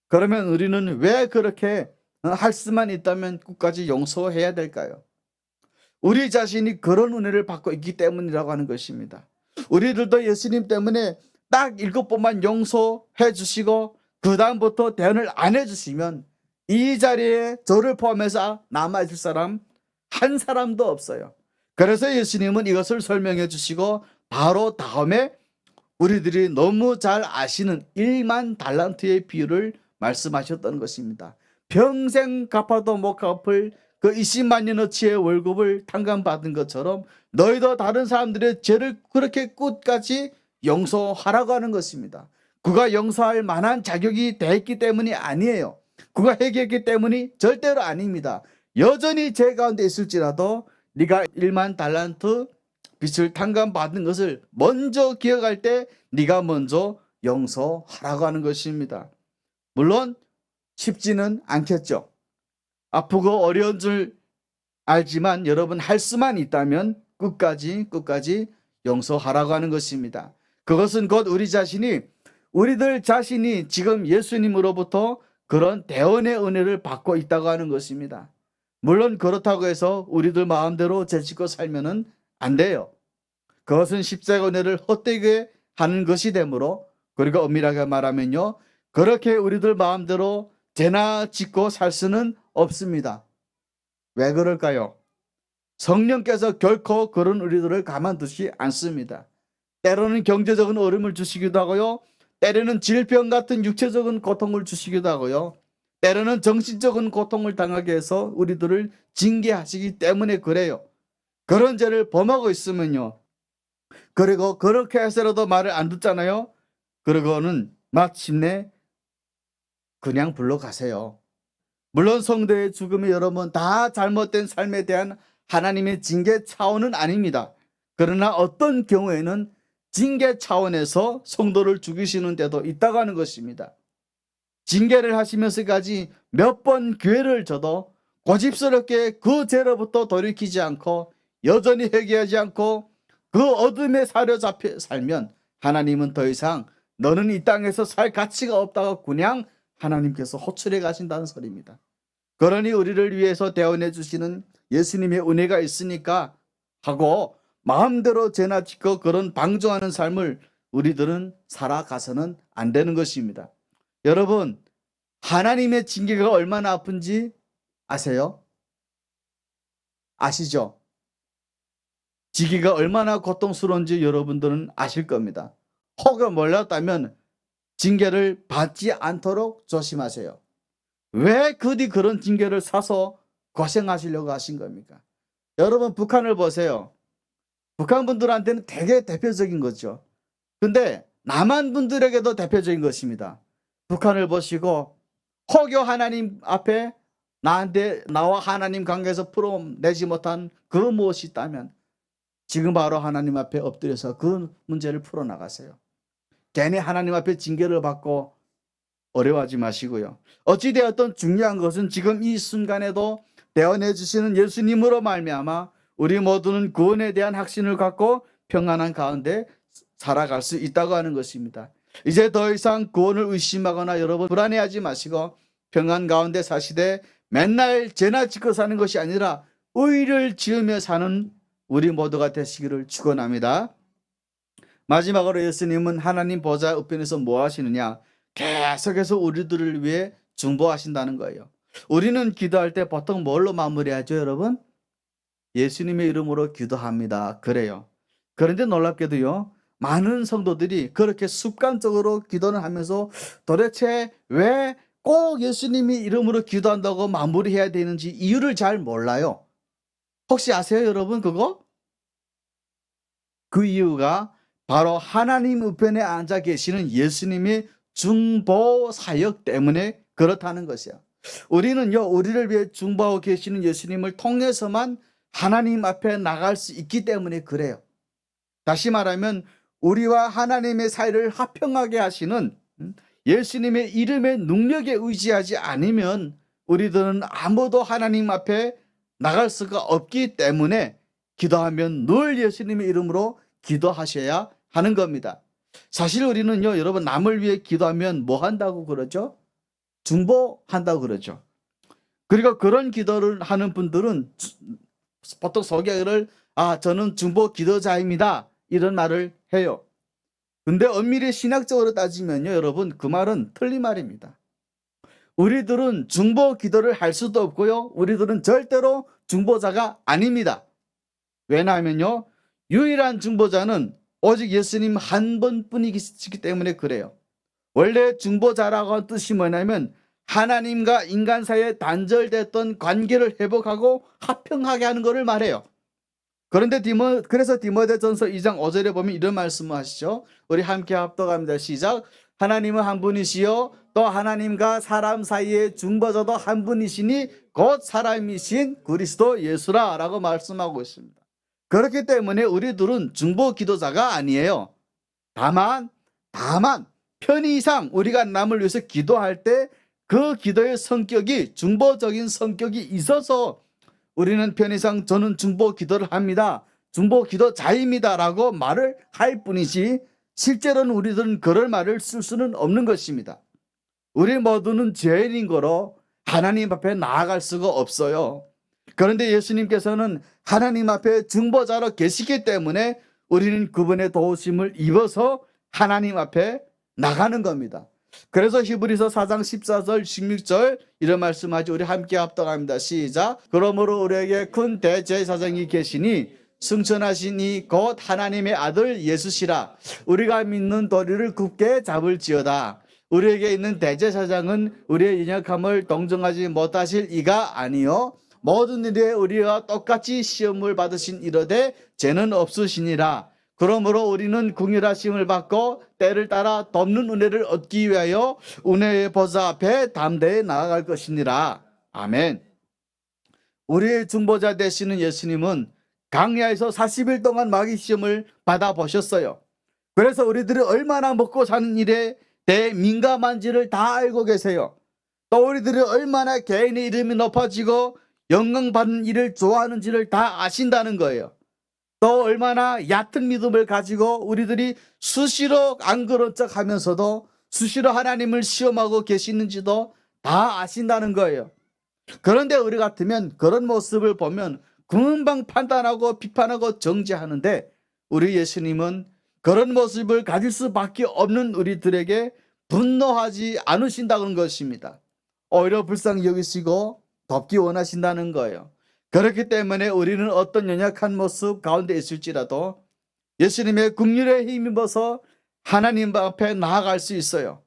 그러면 우리는 왜 그렇게 할 수만 있다면 끝까지 용서해야 될까요? 우리 자신이 그런 은혜를 받고 있기 때문이라고 하는 것입니다. 우리들도 예수님 때문에 딱 7번만 용서해 주시고 그 다음부터 대언을 안 해주시면 이 자리에 저를 포함해서 남아있을 사람 한 사람도 없어요. 그래서 예수님은 이것을 설명해 주시고 바로 다음에 우리들이 너무 잘 아시는 1만 달란트의 비유를 말씀하셨던 것입니다. 평생 갚아도 못 갚을 그 20만 년어치의 월급을 탕감받은 것처럼 너희도 다른 사람들의 죄를 그렇게 끝까지 용서하라고 하는 것입니다. 그가 용서할 만한 자격이 됐기 때문이 아니에요. 그가 회개했기 때문이 절대로 아닙니다. 여전히 죄 가운데 있을지라도 네가 1만 달란트 빚을 탕감받은 것을 먼저 기억할 때 네가 먼저 용서하라고 하는 것입니다. 물론 쉽지는 않겠죠. 아프고 어려운 줄 알지만 여러분, 할 수만 있다면 끝까지 용서하라고 하는 것입니다. 그것은 곧 우리들 자신이 지금 예수님으로부터 그런 대언의 은혜를 받고 있다고 하는 것입니다. 물론 그렇다고 해서 우리들 마음대로 죄짓고 살면은 안 돼요. 그것은 십자가 은혜를 헛되게 하는 것이 되므로, 그리고 엄밀하게 말하면요, 그렇게 우리들 마음대로 죄나 짓고 살 수는 없습니다. 왜 그럴까요? 성령께서 결코 그런 우리들을 가만두지 않습니다. 때로는 경제적인 어려움을 주시기도 하고요, 때로는 질병 같은 육체적인 고통을 주시기도 하고요, 때로는 정신적인 고통을 당하게 해서 우리들을 징계하시기 때문에 그래요. 그런 죄를 범하고 있으면요, 그리고 그렇게 해서라도 말을 안 듣잖아요. 그러고는 마침내 그냥 불러가세요. 물론 성도의 죽음이 여러분 다 잘못된 삶에 대한 하나님의 징계 차원은 아닙니다. 그러나 어떤 경우에는 징계 차원에서 성도를 죽이시는 데도 있다고 하는 것입니다. 징계를 하시면서까지 몇 번 기회를 줘도 고집스럽게 그 죄로부터 돌이키지 않고 여전히 회개하지 않고 그 어둠에 사로잡혀 살면 하나님은 더 이상 너는 이 땅에서 살 가치가 없다고 그냥 하나님께서 호출해 가신다는 소리입니다. 그러니 우리를 위해서 대언해 주시는 예수님의 은혜가 있으니까 하고 마음대로 죄나 짓고 그런 방종하는 삶을 우리들은 살아가서는 안 되는 것입니다. 여러분, 하나님의 징계가 얼마나 아픈지 아세요? 아시죠? 징계가 얼마나 고통스러운지 여러분들은 아실 겁니다. 혹여 몰랐다면 징계를 받지 않도록 조심하세요. 왜 그리 그런 징계를 사서 고생하시려고 하신 겁니까? 여러분, 북한을 보세요. 북한 분들한테는 되게 대표적인 거죠. 근데 남한 분들에게도 대표적인 것입니다. 북한을 보시고 혹여 하나님 앞에 나와 하나님 관계에서 풀어내지 못한 그 무엇이 있다면 지금 바로 하나님 앞에 엎드려서 그 문제를 풀어나가세요. 괜히 하나님 앞에 징계를 받고 어려워하지 마시고요. 어찌되었든 중요한 것은 지금 이 순간에도 대언해 주시는 예수님으로 말미암아 우리 모두는 구원에 대한 확신을 갖고 평안한 가운데 살아갈 수 있다고 하는 것입니다. 이제 더 이상 구원을 의심하거나 여러분 불안해하지 마시고 평안 가운데 사시되 맨날 죄나 짓고 사는 것이 아니라 의를 지으며 사는 우리 모두가 되시기를 축원합니다. 마지막으로 예수님은 하나님 보좌 우편에서 뭐 하시느냐? 계속해서 우리들을 위해 중보하신다는 거예요. 우리는 기도할 때 보통 뭘로 마무리하죠, 여러분? 예수님의 이름으로 기도합니다. 그래요. 그런데 놀랍게도요, 많은 성도들이 그렇게 습관적으로 기도를 하면서 도대체 왜 꼭 예수님이 이름으로 기도한다고 마무리해야 되는지 이유를 잘 몰라요. 혹시 아세요, 여러분? 그거? 그 이유가 바로 하나님 우편에 앉아 계시는 예수님의 중보 사역 때문에 그렇다는 것이야. 우리는요, 우리를 위해 중보하고 계시는 예수님을 통해서만 하나님 앞에 나갈 수 있기 때문에 그래요. 다시 말하면 우리와 하나님의 사이를 화평하게 하시는 예수님의 이름의 능력에 의지하지 않으면 우리들은 아무도 하나님 앞에 나갈 수가 없기 때문에 기도하면 늘 예수님의 이름으로 기도하셔야 하는 겁니다. 사실 우리는요, 여러분, 남을 위해 기도하면 뭐 한다고 그러죠? 중보한다고 그러죠. 그리고 그런 기도를 하는 분들은 보통 소개를 저는 중보 기도자입니다, 이런 말을 해요. 근데 엄밀히 신학적으로 따지면요, 여러분, 그 말은 틀린 말입니다. 우리들은 중보 기도를 할 수도 없고요, 우리들은 절대로 중보자가 아닙니다. 왜냐하면요, 유일한 중보자는 오직 예수님 한 번뿐이기 때문에 그래요. 원래 중보자라고 한 뜻이 뭐냐면 하나님과 인간 사이에 단절됐던 관계를 회복하고 화평하게 하는 것을 말해요. 그런데 그래서 디모데전서 2장 5절에 보면 이런 말씀을 하시죠. 우리 함께 합독합니다. 시작. 하나님은 한 분이시요 또 하나님과 사람 사이의 중보자도 한 분이시니 곧 사람이신 그리스도 예수라 라고 말씀하고 있습니다. 그렇기 때문에 우리들은 중보 기도자가 아니에요. 다만 편의상 우리가 남을 위해서 기도할 때 그 기도의 성격이 중보적인 성격이 있어서 우리는 편의상 저는 중보 기도를 합니다, 중보 기도자입니다 라고 말을 할 뿐이지 실제로는 우리들은 그럴 말을 쓸 수는 없는 것입니다. 우리 모두는 죄인인 거로 하나님 앞에 나아갈 수가 없어요. 그런데 예수님께서는 하나님 앞에 중보자로 계시기 때문에 우리는 그분의 도우심을 입어서 하나님 앞에 나가는 겁니다. 그래서 히브리서 4장 14절 16절 이런 말씀하지. 우리 함께 합독합니다. 시작. 그러므로 우리에게 큰 대제사장이 계시니 승천하신 이 곧 하나님의 아들 예수시라. 우리가 믿는 도리를 굳게 잡을지어다. 우리에게 있는 대제사장은 우리의 연약함을 동정하지 못하실 이가 아니요 모든 일에 우리와 똑같이 시험을 받으신 이러되 죄는 없으시니라. 그러므로 우리는 긍휼하심을 받고 때를 따라 돕는 은혜를 얻기 위하여 은혜의 보좌 앞에 담대히 나아갈 것이니라. 아멘. 우리의 중보자 되시는 예수님은 강야에서 40일 동안 마귀 시험을 받아보셨어요. 그래서 우리들이 얼마나 먹고 사는 일에 대해 민감한지를 다 알고 계세요. 또 우리들이 얼마나 개인의 이름이 높아지고 영광받는 일을 좋아하는지를 다 아신다는 거예요. 또 얼마나 얕은 믿음을 가지고 우리들이 수시로 안 그런 척 하면서도 수시로 하나님을 시험하고 계시는지도 다 아신다는 거예요. 그런데 우리 같으면 그런 모습을 보면 금방 판단하고 비판하고 정죄하는데 우리 예수님은 그런 모습을 가질 수밖에 없는 우리들에게 분노하지 않으신다는 것입니다. 오히려 불쌍히 여기시고 돕기 원하신다는 거예요. 그렇기 때문에 우리는 어떤 연약한 모습 가운데 있을지라도 예수님의 긍휼에 힘입어서 하나님 앞에 나아갈 수 있어요.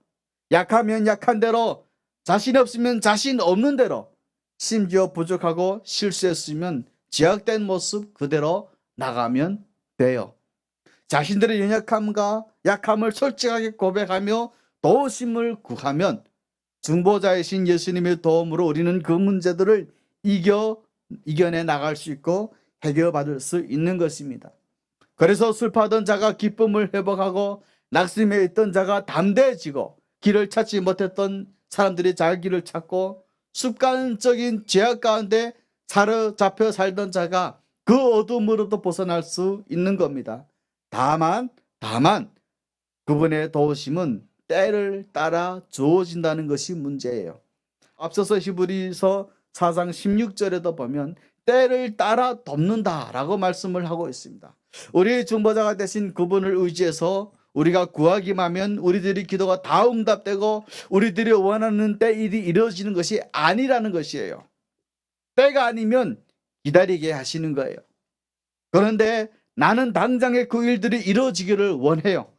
약하면 약한 대로, 자신 없으면 자신 없는 대로, 심지어 부족하고 실수했으면 제약된 모습 그대로 나가면 돼요. 자신들의 연약함과 약함을 솔직하게 고백하며 도우심을 구하면 중보자이신 예수님의 도움으로 우리는 그 문제들을 이겨내 나갈 수 있고 해결받을 수 있는 것입니다. 그래서 슬퍼하던 자가 기쁨을 회복하고 낙심해 있던 자가 담대해지고 길을 찾지 못했던 사람들이 자기 길을 찾고 습관적인 죄악 가운데 사로잡혀 살던 자가 그 어둠으로도 벗어날 수 있는 겁니다. 다만 그분의 도우심은 때를 따라 주어진다는 것이 문제예요. 앞서서 히브리서 4장 16절에도 보면 때를 따라 돕는다라고 말씀을 하고 있습니다. 우리의 중보자가 되신 그분을 의지해서 우리가 구하기만 하면 우리들의 기도가 다 응답되고 우리들이 원하는 때 일이 이루어지는 것이 아니라는 것이에요. 때가 아니면 기다리게 하시는 거예요. 그런데 나는 당장에 그 일들이 이루어지기를 원해요.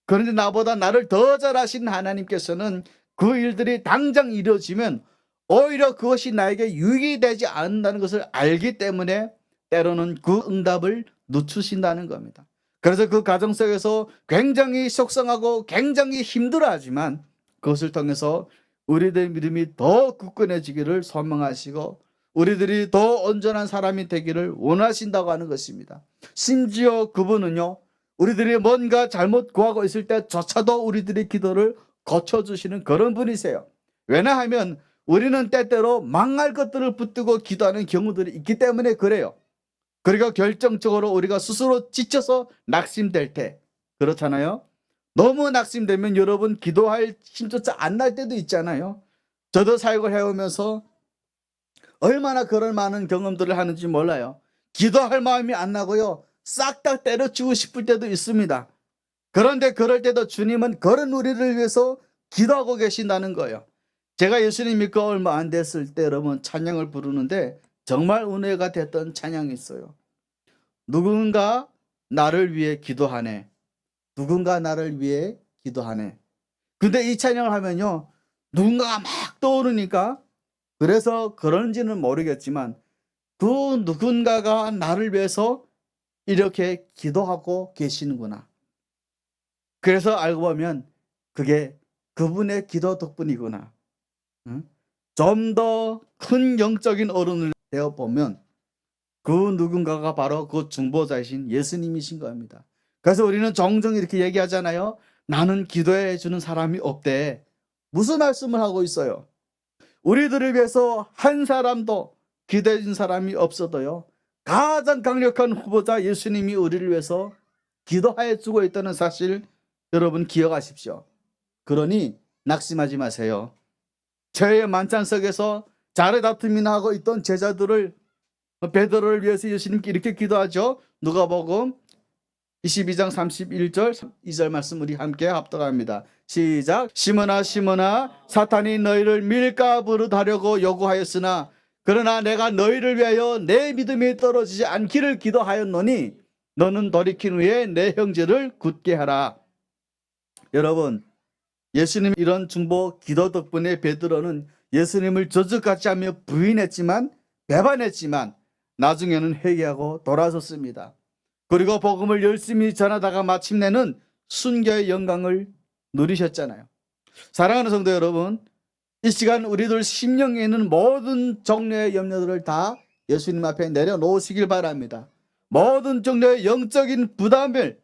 그런데 나보다 나를 더 잘 아시는 하나님께서는 그 일들이 당장 이루어지면 오히려 그것이 나에게 유익이 되지 않는다는 것을 알기 때문에 때로는 그 응답을 늦추신다는 겁니다. 그래서 그 가정 속에서 굉장히 속상하고 굉장히 힘들어하지만 그것을 통해서 우리들의 믿음이 더 굳건해지기를 소망하시고 우리들이 더 온전한 사람이 되기를 원하신다고 하는 것입니다. 심지어 그분은요, 우리들이 뭔가 잘못 구하고 있을 때조차도 우리들의 기도를 고쳐주시는 그런 분이세요. 왜냐하면 우리는 때때로 망할 것들을 붙들고 기도하는 경우들이 있기 때문에 그래요. 그리고 결정적으로 우리가 스스로 지쳐서 낙심될 때, 그렇잖아요. 너무 낙심되면 여러분 기도할 힘조차 안 날 때도 있잖아요. 저도 사역을 해오면서 얼마나 그런 많은 경험들을 하는지 몰라요. 기도할 마음이 안 나고요, 싹 다 때려치우고 싶을 때도 있습니다. 그런데 그럴 때도 주님은 그런 우리를 위해서 기도하고 계신다는 거예요. 제가 예수님 믿고 얼마 안 됐을 때 여러분 찬양을 부르는데 정말 은혜가 됐던 찬양이 있어요. 누군가 나를 위해 기도하네. 누군가 나를 위해 기도하네. 근데 이 찬양을 하면요, 누군가가 막 떠오르니까, 그래서 그런지는 모르겠지만 그 누군가가 나를 위해서 이렇게 기도하고 계시는구나. 그래서 알고 보면 그게 그분의 기도 덕분이구나. 좀 더 큰 영적인 어른을 되어 보면 그 누군가가 바로 그 중보자이신 예수님이신 겁니다. 그래서 우리는 종종 이렇게 얘기하잖아요. 나는 기도해 주는 사람이 없대. 무슨 말씀을 하고 있어요? 우리들을 위해서 한 사람도 기도해 준 사람이 없어도요, 가장 강력한 후보자 예수님이 우리를 위해서 기도하여 주고 있다는 사실 여러분 기억하십시오. 그러니 낙심하지 마세요. 죄의 만찬 속에서 자레다툼이나 하고 있던 제자들을, 베드로를 위해서 예수님께 이렇게 기도하죠. 누가복음 22장 31절 2절 말씀 우리 함께 합독합니다. 시작. 시몬아 시몬아, 사탄이 너희를 밀가 부르다려고 요구하였으나 그러나 내가 너희를 위하여 내 믿음이 떨어지지 않기를 기도하였노니 너는 돌이킨 후에 내 형제를 굳게 하라. 여러분, 예수님 이런 중보 기도 덕분에 베드로는 예수님을 저주같이 하며 부인했지만, 배반했지만 나중에는 회개하고 돌아섰습니다. 그리고 복음을 열심히 전하다가 마침내는 순교의 영광을 누리셨잖아요. 사랑하는 성도 여러분, 이 시간 우리들 심령에 있는 모든 종류의 염려들을 다 예수님 앞에 내려놓으시길 바랍니다. 모든 종류의 영적인 부담을,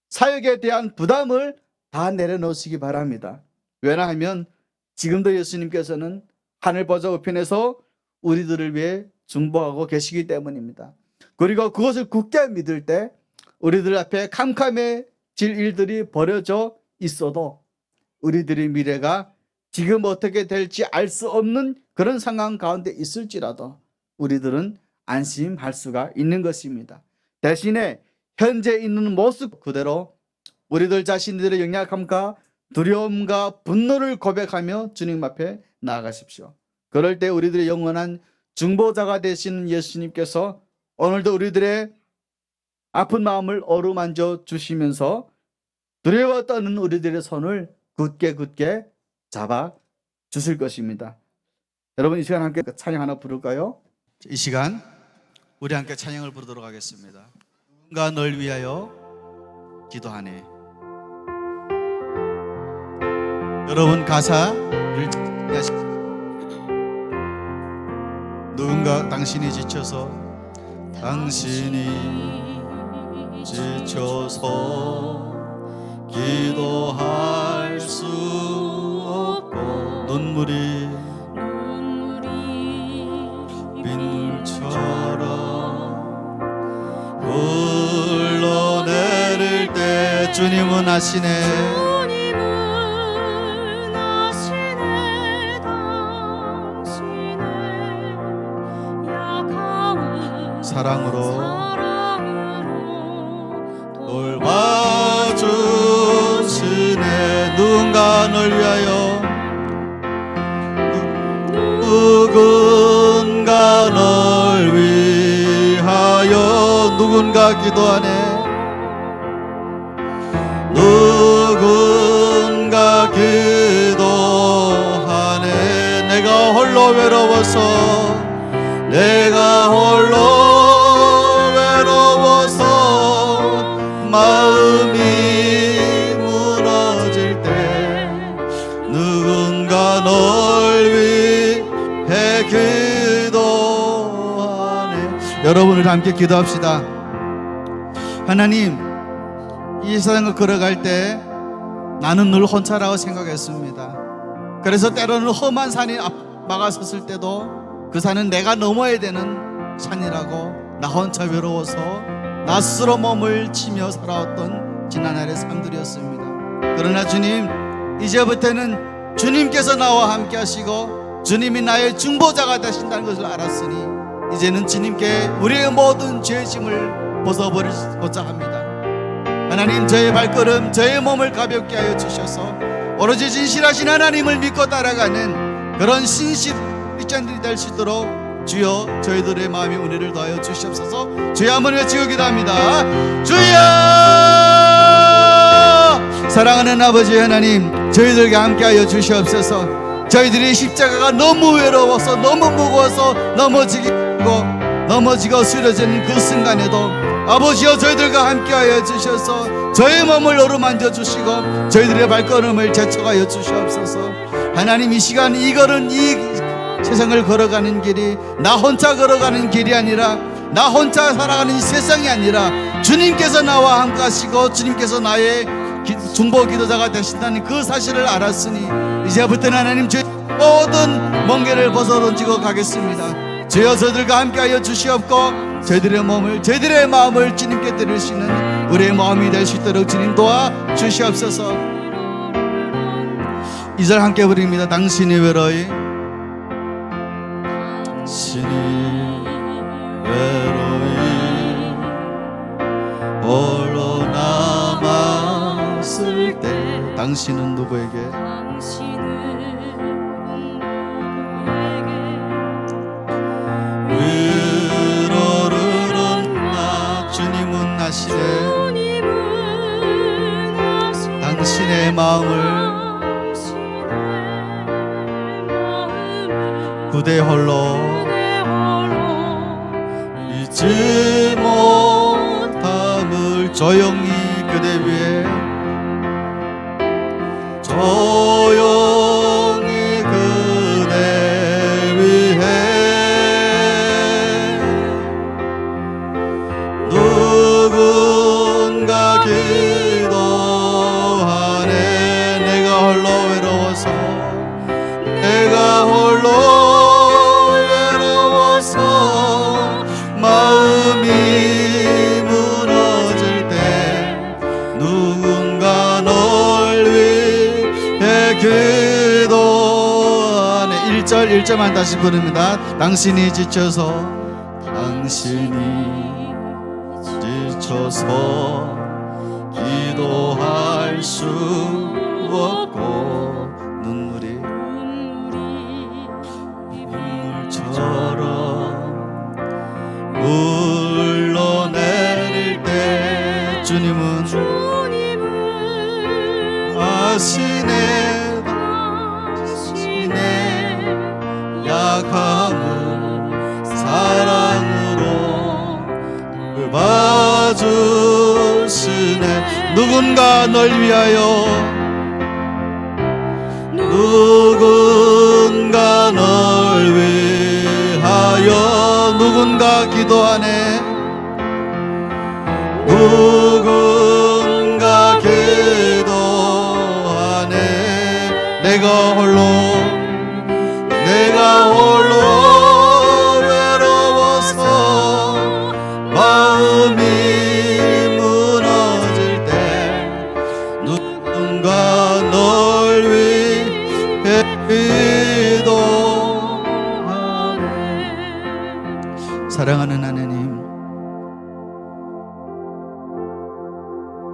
사역에 대한 부담을 다 내려놓으시기 바랍니다. 왜냐하면 지금도 예수님께서는 하늘 보좌 우편에서 우리들을 위해 중보하고 계시기 때문입니다. 그리고 그것을 굳게 믿을 때 우리들 앞에 캄캄해질 일들이 벌어져 있어도 우리들의 미래가 지금 어떻게 될지 알 수 없는 그런 상황 가운데 있을지라도 우리들은 안심할 수가 있는 것입니다. 대신에 현재 있는 모습 그대로 우리들 자신들의 연약함과 두려움과 분노를 고백하며 주님 앞에 나아가십시오. 그럴 때 우리들의 영원한 중보자가 되시는 예수님께서 오늘도 우리들의 아픈 마음을 어루만져 주시면서 두려워 떠는 우리들의 손을 굳게 잡아 주실 것입니다. 여러분, 이 시간 함께 찬양 하나 부를까요? 이 시간 우리 함께 찬양을 부르도록 하겠습니다. 누군가 널 위하여 기도하네. 여러분 가사를 찾으십시오. 누군가 당신이 지쳐서 기도할 수 눈물이 빗물처럼 흘러내릴 때 주님은 하시네. 주님은 아시네 당신의 약함을 사랑으로 돌봐주시네. 누군가 널 위하여, 누군가 널 위하여 누군가 기도하네. 누군가 기도하네. 내가 홀로 외로워서, 내가 홀로 외로워서 마음이 무너질 때 누군가 널 위해 기도하네. 여러분을 함께 기도합시다. 하나님, 이 세상을 걸어갈 때 나는 늘 혼자라고 생각했습니다. 그래서 때로는 험한 산이 막아섰을 때도 그 산은 내가 넘어야 되는 산이라고 나 혼자 외로워서 나 스스로 몸을 치며 살아왔던 지난날의 삶들이었습니다. 그러나 주님, 이제부터는 주님께서 나와 함께 하시고 주님이 나의 중보자가 되신다는 것을 알았으니 이제는 주님께 우리의 모든 죄짐을 벗어버리고자 합니다. 하나님, 저의 발걸음, 저의 몸을 가볍게 하여 주셔서 오로지 진실하신 하나님을 믿고 따라가는 그런 신실 크리스찬들이 될 수 있도록 주여 저희들의 마음의 은혜를 더하여 주시옵소서. 주여 한번 외치고 기도합니다. 주여! 사랑하는 아버지 하나님, 저희들과 함께하여 주시옵소서. 저희들이 십자가가 너무 외로워서, 너무 무거워서 넘어지고 쓰러지는 그 순간에도 아버지여 저희들과 함께하여 주셔서 저희 몸을 어루만져 주시고 저희들의 발걸음을 제쳐가여 주시옵소서. 하나님, 이 시간 이 세상을 걸어가는 길이 나 혼자 걸어가는 길이 아니라, 나 혼자 살아가는 이 세상이 아니라 주님께서 나와 함께 하시고 주님께서 나의 중보 기도자가 되신다는 그 사실을 알았으니 이제부터는 하나님 저희 모든 멍게를 벗어던지고 가겠습니다. 주여 저들과 함께하여 주시옵고 저희들의 몸을, 저희들의 마음을 주님께 드리시는 우리의 마음이 될 수 있도록 주님 도와 주시옵소서. 2절 함께 부릅니다. 당신이 외로이, 당신이 외로이 홀로 남았을 때 당신은 누구에게, 위로를 얻나 주님은 하시네. 당신의 마음을 그대 홀로 잊지 못함을 조용히 그대 위에, 조용히 그대 위해 누군가 기도하네. 내가 홀로 외로워서, 내가 홀로 외로워서 마음이 무너질 때 누군가 널 위해 기도하네. 1절만 다시 부릅니다. 당신이 지쳐서, 당신이 지쳐서 기도할 수 없고 눈물이 빗물처럼 흘러내릴 때 주님은 아시네. 당신의 약함을 사랑으로 돌봐주시네. 누군가 널 위하여, 누군가 널 위하여 누군가 기도하네. 누군가 기도하네. 내가 홀로 사랑하는 하나님,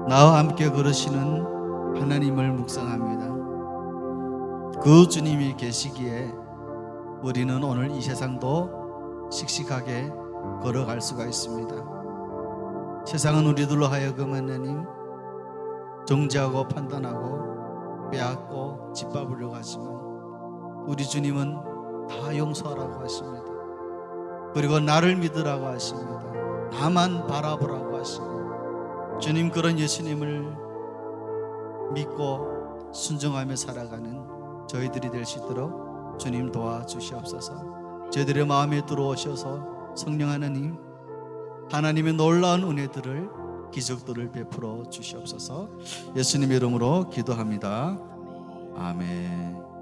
나와 함께 걸으시는 하나님을 묵상합니다. 그 주님이 계시기에 우리는 오늘 이 세상도 씩씩하게 걸어갈 수가 있습니다. 세상은 우리들로 하여금 하나님 정죄하고 판단하고 빼앗고 짓밟으려고 하지만 우리 주님은 다 용서하라고 하십니다. 그리고 나를 믿으라고 하십니다. 나만 바라보라고 하십니다. 주님, 그런 예수님을 믿고 순종하며 살아가는 저희들이 될 수 있도록 주님 도와주시옵소서. 저희들의 마음에 들어오셔서 성령 하나님, 하나님의 놀라운 은혜들을, 기적들을 베풀어 주시옵소서. 예수님의 이름으로 기도합니다. 아멘.